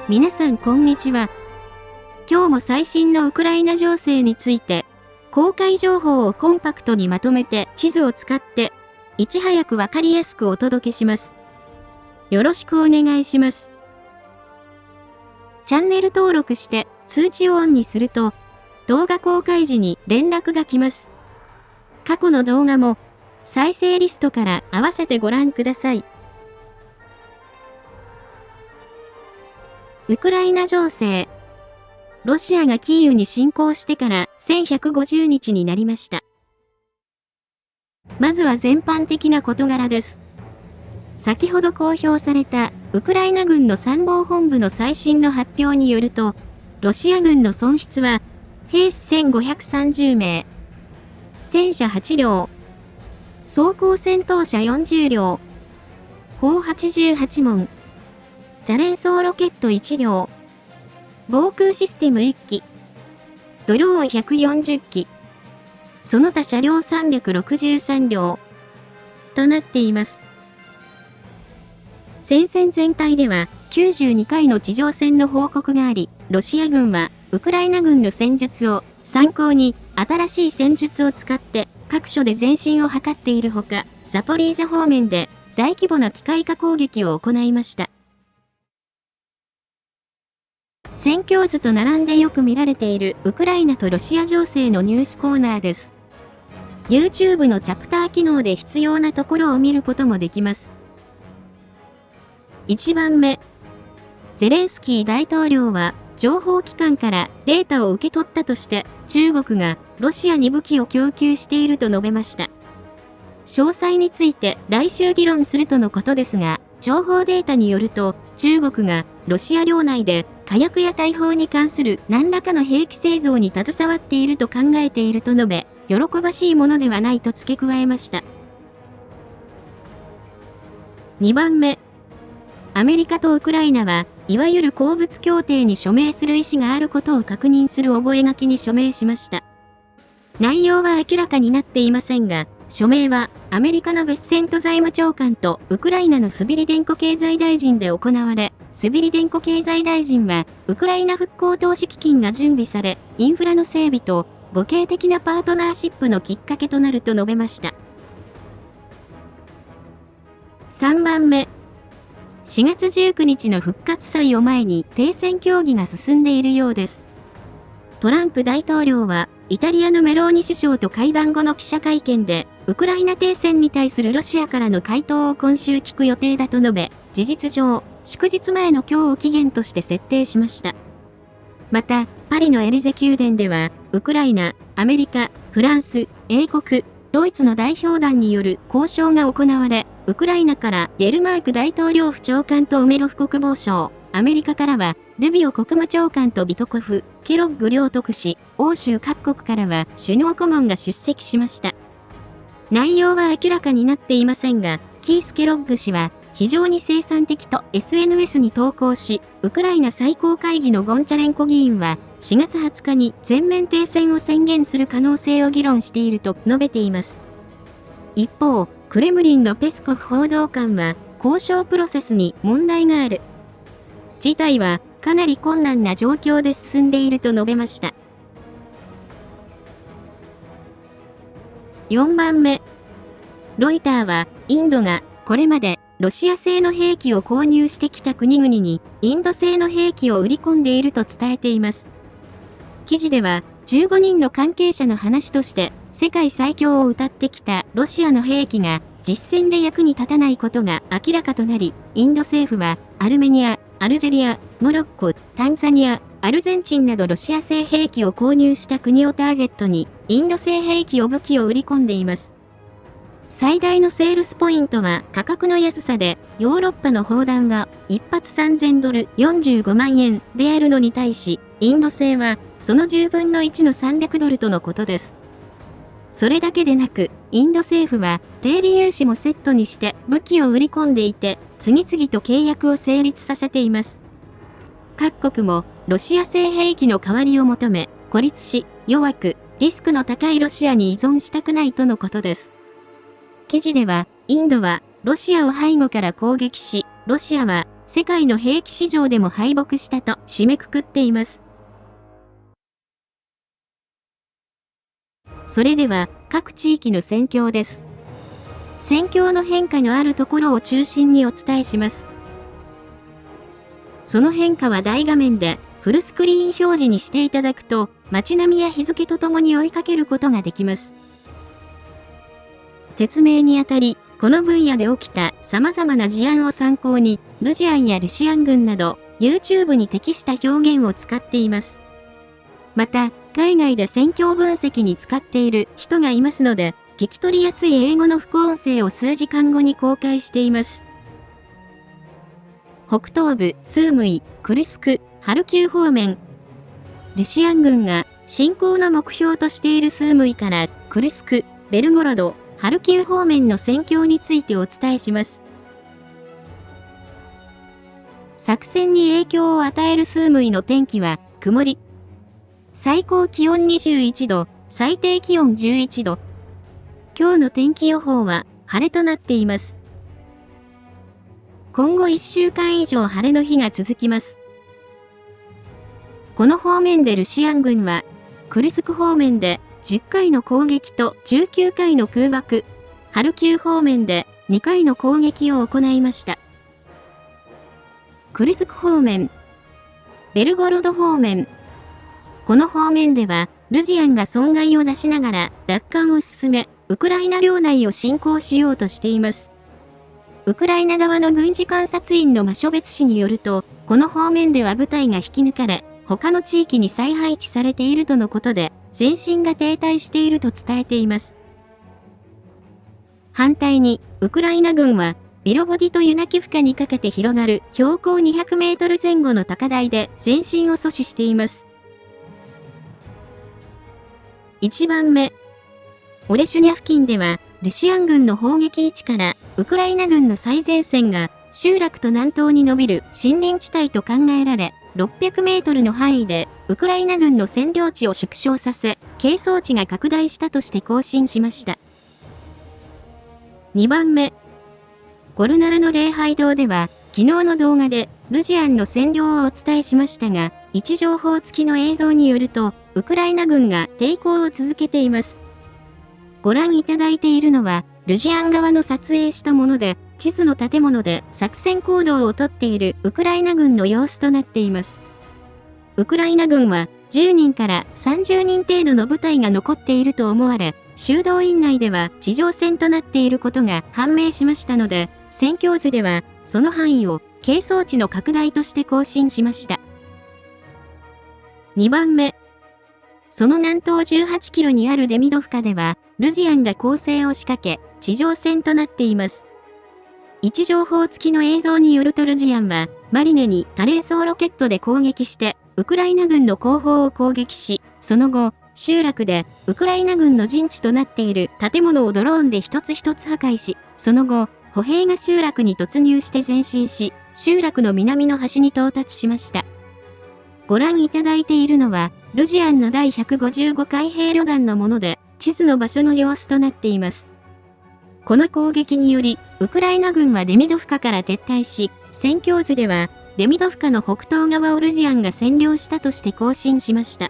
皆さんこんにちは。今日も最新のウクライナ情勢について、公開情報をコンパクトにまとめて地図を使って、いち早くわかりやすくお届けします。よろしくお願いします。チャンネル登録して通知をオンにすると、動画公開時に連絡が来ます。過去の動画も再生リストから合わせてご覧ください。ウクライナ情勢。ロシアがキーウに侵攻してから1150日になりました。まずは全般的な事柄です。先ほど公表されたウクライナ軍の参謀本部の最新の発表によると、ロシア軍の損失は兵士1530名、戦車8両、装甲戦闘車40両、砲88門、多連装ロケット1両、防空システム1機、ドローン140機、その他車両363両となっています。戦線全体では92回の地上戦の報告があり、ロシア軍はウクライナ軍の戦術を参考に新しい戦術を使って各所で前進を図っているほか、ザポリージャ方面で大規模な機械化攻撃を行いました。戦況図と並んでよく見られているウクライナとロシア情勢のニュースコーナーです。YouTube のチャプター機能で必要なところを見ることもできます。1番目。ゼレンスキー大統領は情報機関からデータを受け取ったとして中国がロシアに武器を供給していると述べました。詳細について来週議論するとのことですが、情報データによると中国がロシア領内で火薬や大砲に関する何らかの兵器製造に携わっていると考えていると述べ、喜ばしいものではないと付け加えました。2番目。アメリカとウクライナは、いわゆる鉱物協定に署名する意思があることを確認する覚書に署名しました。内容は明らかになっていませんが、署名はアメリカのベッセント財務長官とウクライナのスビリデンコ経済大臣で行われ、スビリデンコ経済大臣は、ウクライナ復興投資基金が準備され、インフラの整備と互恵的なパートナーシップのきっかけとなると述べました。3番目。4月19日の復活祭を前に停戦協議が進んでいるようです。トランプ大統領は、イタリアのメローニ首相と会談後の記者会見で、ウクライナ停戦に対するロシアからの回答を今週聞く予定だと述べ、事実上、祝日前の今日を期限として設定しました。また、パリのエリゼ宮殿では、ウクライナ、アメリカ、フランス、英国、ドイツの代表団による交渉が行われ、ウクライナからデルマーク大統領府長官とウメロフ国防相、アメリカからはルビオ国務長官とビトコフ、ケロッグ両特使、欧州各国からは首脳顧問が出席しました。内容は明らかになっていませんが、キース・ケロッグ氏は非常に生産的と SNS に投稿し、ウクライナ最高会議のゴンチャレンコ議員は4月20日に全面停戦を宣言する可能性を議論していると述べています。一方、クレムリンのペスコフ報道官は、交渉プロセスに問題がある。事態はかなり困難な状況で進んでいると述べました。4番目。ロイターは、インドがこれまでロシア製の兵器を購入してきた国々に、インド製の兵器を売り込んでいると伝えています。記事では、15人の関係者の話として、世界最強を謳ってきたロシアの兵器が実戦で役に立たないことが明らかとなり、インド政府はアルメニア、アルジェリア、モロッコ、タンザニア、アルゼンチンなどロシア製兵器を購入した国をターゲットに、インド製兵器武器を売り込んでいます。最大のセールスポイントは価格の安さで、ヨーロッパの砲弾が1発3000ドル45万円であるのに対し、インド製はその10分の1の300ドルとのことです。それだけでなく、インド政府は低利融資もセットにして武器を売り込んでいて、次々と契約を成立させています。各国もロシア製兵器の代わりを求め、孤立し、弱く、リスクの高いロシアに依存したくないとのことです。記事では、インドはロシアを背後から攻撃し、ロシアは世界の兵器市場でも敗北したと締めくくっています。それでは、各地域の戦況です。戦況の変化のあるところを中心にお伝えします。その変化は大画面でフルスクリーン表示にしていただくと、街並みや日付とともに追いかけることができます。説明にあたり、この分野で起きた様々な事案を参考に、ルジアンやルシアン軍など、YouTube に適した表現を使っています。また、海外で戦況分析に使っている人がいますので、聞き取りやすい英語の副音声を数時間後に公開しています。北東部、スームイ、クルスク、ハルキウ方面。ルシアン軍が侵攻の目標としているスームイからクルスク、ベルゴロド、ハルキウ方面の戦況についてお伝えします。作戦に影響を与えるスームイの天気は曇り。最高気温21度、最低気温11度。今日の天気予報は晴れとなっています。今後1週間以上晴れの日が続きます。この方面でルシアン軍は、クルスク方面で10回の攻撃と19回の空爆、ハルキウ方面で2回の攻撃を行いました。クルスク方面、ベルゴロド方面。この方面では、ルジアンが損害を出しながら奪還を進め、ウクライナ領内を侵攻しようとしています。ウクライナ側の軍事観察員のマショベツ氏によると、この方面では部隊が引き抜かれ、他の地域に再配置されているとのことで、前進が停滞していると伝えています。反対に、ウクライナ軍は、ビロボディとユナキフカにかけて広がる標高200メートル前後の高台で前進を阻止しています。1番目。オレシュニャ付近では、ルシアン軍の砲撃位置から、ウクライナ軍の最前線が、集落と南東に伸びる森林地帯と考えられ、600メートルの範囲で、ウクライナ軍の占領地を縮小させ、係争地が拡大したとして更新しました。2番目。ゴルナルの礼拝堂では、昨日の動画で、ルジアンの占領をお伝えしましたが、位置情報付きの映像によると、ウクライナ軍が抵抗を続けています。ご覧いただいているのは、ルジアン側の撮影したもので、地図の建物で作戦行動をとっているウクライナ軍の様子となっています。ウクライナ軍は10人から30人程度の部隊が残っていると思われ、修道院内では地上戦となっていることが判明しましたので、戦況図ではその範囲を係争地の拡大として更新しました。2番目。その南東18キロにあるデミドフカでは、ルジアンが攻勢を仕掛け、地上戦となっています。位置情報付きの映像によるとルジアンは、マリネに多連装ロケットで攻撃して、ウクライナ軍の後方を攻撃し、その後、集落でウクライナ軍の陣地となっている建物をドローンで一つ一つ破壊し、その後、歩兵が集落に突入して前進し、集落の南の端に到達しました。ご覧いただいているのは、ルジアンの第155海兵旅団のもので、地図の場所の様子となっています。この攻撃により、ウクライナ軍はデミドフカから撤退し、戦況図では、デミドフカの北東側をルジアンが占領したとして更新しました。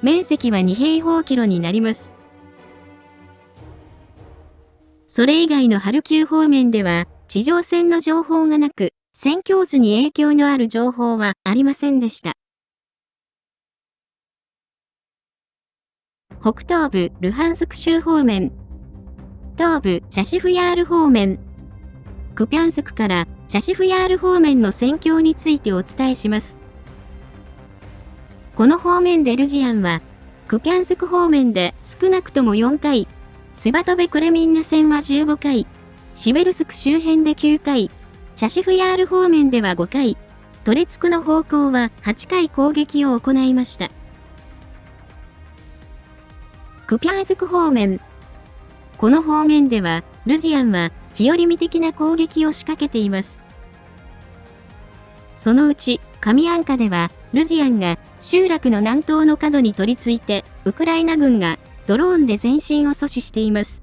面積は2平方キロになります。それ以外のハルキウ方面では、地上戦の情報がなく、戦況図に影響のある情報はありませんでした。北東部ルハンスク州方面。東部チャシフヤール方面。クピャンスクからチャシフヤール方面の戦況についてお伝えします。この方面でルジアンは、クピャンスク方面で少なくとも4回、スバトベ・クレミンナ戦は15回、シベルスク周辺で9回、チャシフヤール方面では5回、トレツクの方向は8回攻撃を行いました。クピャンスク方面。この方面では、ルジアンは、日和見的な攻撃を仕掛けています。そのうち、カミアンカでは、ルジアンが集落の南東の角に取り付いて、ウクライナ軍がドローンで前進を阻止しています。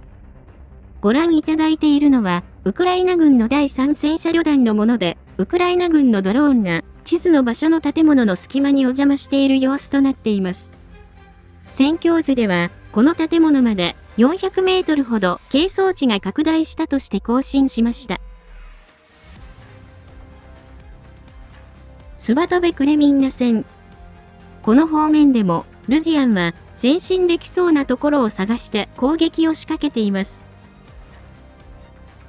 ご覧いただいているのは、ウクライナ軍の第3戦車旅団のもので、ウクライナ軍のドローンが地図の場所の建物の隙間にお邪魔している様子となっています。戦況図では、この建物まで400メートルほど係争地が拡大したとして更新しました。スバトベ・クレミンナ線。この方面でも、ルジアンは前進できそうなところを探して攻撃を仕掛けています。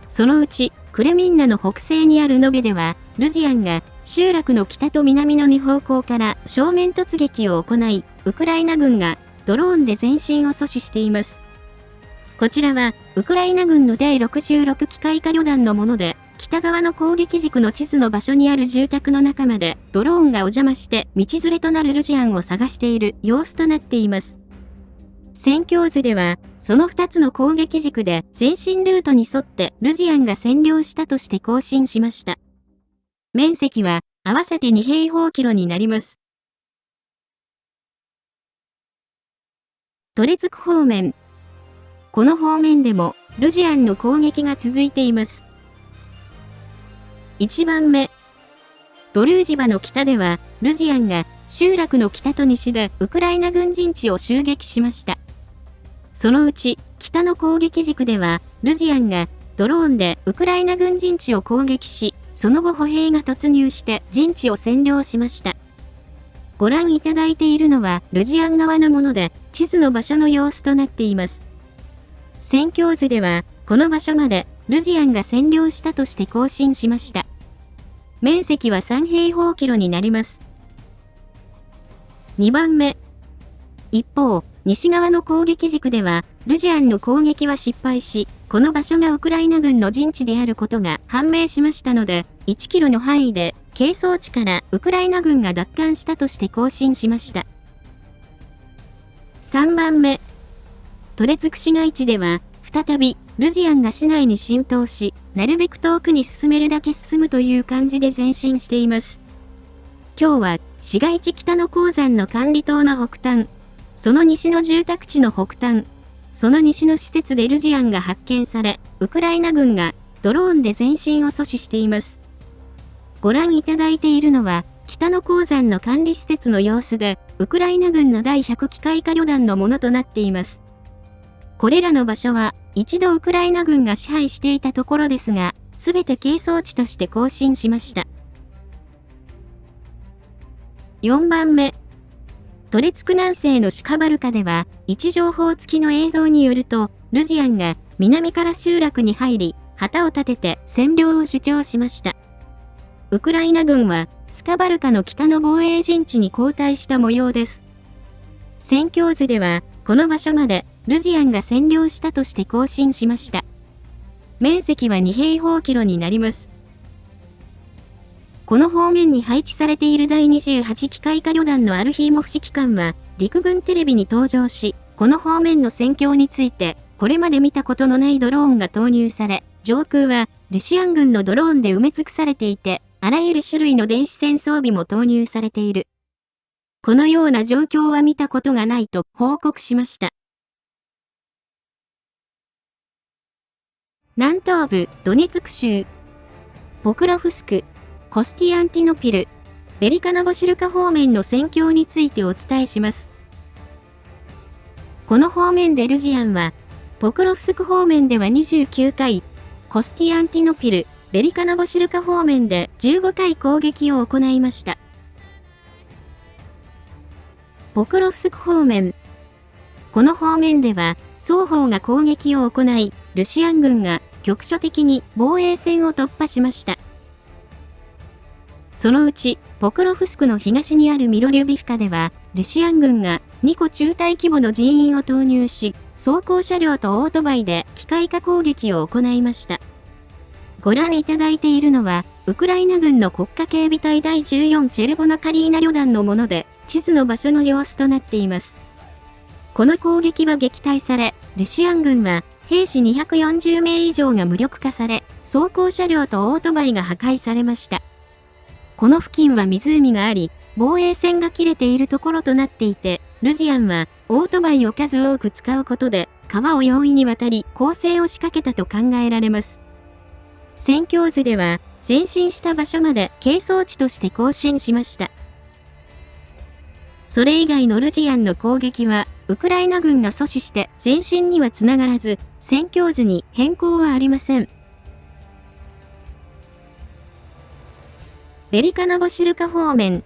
そのうち、クレミンナの北西にあるノベでは、ルジアンが集落の北と南の2方向から正面突撃を行い、ウクライナ軍がドローンで前進を阻止しています。こちらは、ウクライナ軍の第66機械化旅団のもので、北側の攻撃軸の地図の場所にある住宅の中までドローンがお邪魔して道連れとなるルジアンを探している様子となっています。戦況図では、その2つの攻撃軸で前進ルートに沿ってルジアンが占領したとして更新しました。面積は合わせて2平方キロになります。トレツク方面。この方面でもルジアンの攻撃が続いています。1番目。ドルージバの北では、ルジアンが集落の北と西でウクライナ軍陣地を襲撃しました。そのうち、北の攻撃軸では、ルジアンがドローンでウクライナ軍陣地を攻撃し、その後歩兵が突入して陣地を占領しました。ご覧いただいているのはルジアン側のもので、地図の場所の様子となっています。戦況図では、この場所までルジアンが占領したとして更新しました。面積は3平方キロになります。2番目。一方、西側の攻撃軸では、ルジアンの攻撃は失敗し、この場所がウクライナ軍の陣地であることが判明しましたので、1キロの範囲で、係争地からウクライナ軍が奪還したとして更新しました。3番目。トレツク市街地では、再び、ルジアンが市内に浸透し、なるべく遠くに進めるだけ進むという感じで前進しています。今日は、市街地北の鉱山の管理棟の北端、その西の住宅地の北端、その西の施設でルジアンが発見され、ウクライナ軍がドローンで前進を阻止しています。ご覧いただいているのは、北の鉱山の管理施設の様子で、ウクライナ軍の第100機械化旅団のものとなっています。これらの場所は、一度ウクライナ軍が支配していたところですが、すべて係争地として更新しました。4番目。トレツク南西のシカバルカでは、位置情報付きの映像によると、ルジアンが南から集落に入り、旗を立てて占領を主張しました。ウクライナ軍は、スカバルカの北の防衛陣地に後退した模様です。戦況図では、この場所まで、ルジアンが占領したとして更新しました。面積は2平方キロになります。この方面に配置されている第28機械化旅団のアルヒーモフ指揮官は、陸軍テレビに登場し、この方面の戦況について、これまで見たことのないドローンが投入され、上空はロシアン軍のドローンで埋め尽くされていて、あらゆる種類の電子戦装備も投入されている。このような状況は見たことがないと報告しました。南東部ドネツク州、ポクロフスク、コスティアンティノピル、ベリカノボシルカ方面の戦況についてお伝えします。この方面でルジアンは、ポクロフスク方面では29回、コスティアンティノピル、ベリカノボシルカ方面で15回攻撃を行いました。ポクロフスク方面。この方面では、双方が攻撃を行い、ロシアン軍が局所的に防衛線を突破しました。そのうち、ポクロフスクの東にあるミロリュビフカでは、ロシアン軍が2個中隊規模の人員を投入し、装甲車両とオートバイで機械化攻撃を行いました。ご覧いただいているのは、ウクライナ軍の国家警備隊第14チェルボナカリーナ旅団のもので、地図の場所の様子となっています。この攻撃は撃退され、ロシアン軍は兵士240名以上が無力化され、装甲車両とオートバイが破壊されました。この付近は湖があり、防衛線が切れているところとなっていて、ルジアンはオートバイを数多く使うことで、川を容易に渡り攻勢を仕掛けたと考えられます。戦況図では、前進した場所まで係争地として更新しました。それ以外のルジアンの攻撃は、ウクライナ軍が阻止して前進にはつながらず、戦況図に変更はありません。ベリカノボシルカ方面。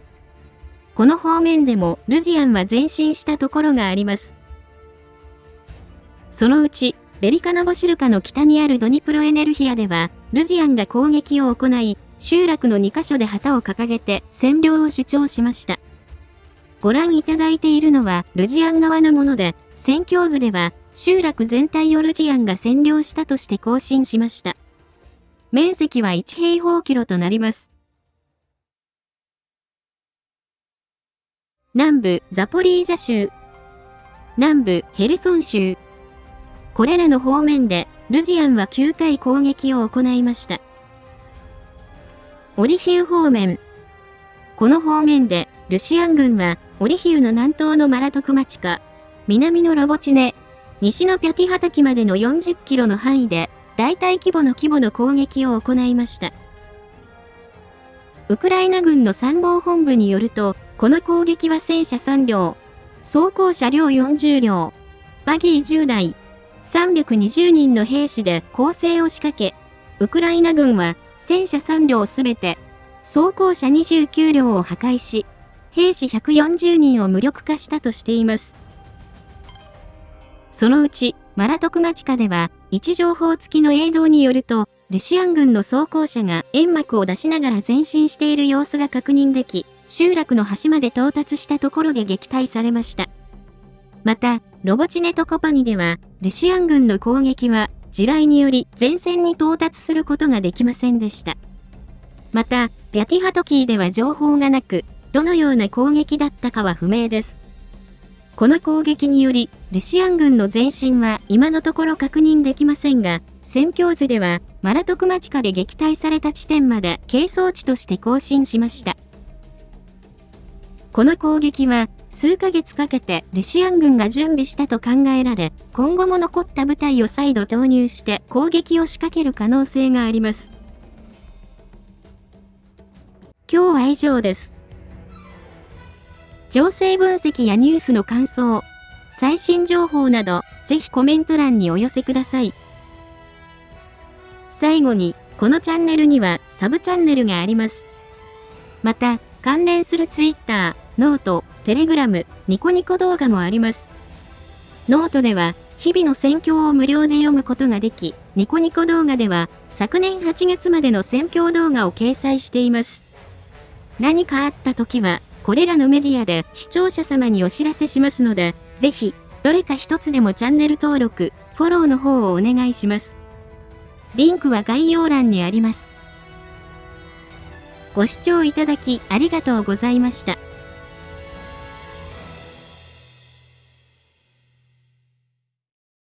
この方面でもルジアンは前進したところがあります。そのうち、ベリカノボシルカの北にあるドニプロエネルヒアでは、ルジアンが攻撃を行い、集落の2カ所で旗を掲げて占領を主張しました。ご覧いただいているのはルジアン側のもので、戦況図では集落全体をルジアンが占領したとして更新しました。面積は1平方キロとなります。南部ザポリージャ州、南部ヘルソン州。これらの方面でルジアンは9回攻撃を行いました。オリヒウ方面。この方面でルシアン軍はオリヒウの南東のマラトクマチカ、南のロボチネ、西のピャティハ滝までの40キロの範囲で大体規模の攻撃を行いました。ウクライナ軍の参謀本部によると、この攻撃は戦車3両、装甲車両40両、バギー10台、320人の兵士で攻勢を仕掛け、ウクライナ軍は戦車3両すべて、装甲車29両を破壊し、兵士140人を無力化したとしています。そのうち、マラトクマチカでは、位置情報付きの映像によると、ルシアン軍の装甲車が煙幕を出しながら前進している様子が確認でき、集落の端まで到達したところで撃退されました。また、ロボチネとコパニでは、ルシアン軍の攻撃は、地雷により前線に到達することができませんでした。また、ピャティハトキーでは情報がなく、どのような攻撃だったかは不明です。この攻撃により、ルシアン軍の前進は今のところ確認できませんが、戦況図では、マラトクマチカで撃退された地点まで係争地として更新しました。この攻撃は、数ヶ月かけてルシアン軍が準備したと考えられ、今後も残った部隊を再度投入して攻撃を仕掛ける可能性があります。今日は以上です。情勢分析やニュースの感想、最新情報など、ぜひコメント欄にお寄せください。最後に、このチャンネルにはサブチャンネルがあります。また、関連するツイッター、ノート、テレグラム、ニコニコ動画もあります。ノートでは、日々の戦況を無料で読むことができ、ニコニコ動画では、昨年8月までの戦況動画を掲載しています。何かあった時は、これらのメディアで視聴者様にお知らせしますので、ぜひ、どれか一つでもチャンネル登録、フォローの方をお願いします。リンクは概要欄にあります。ご視聴いただきありがとうございました。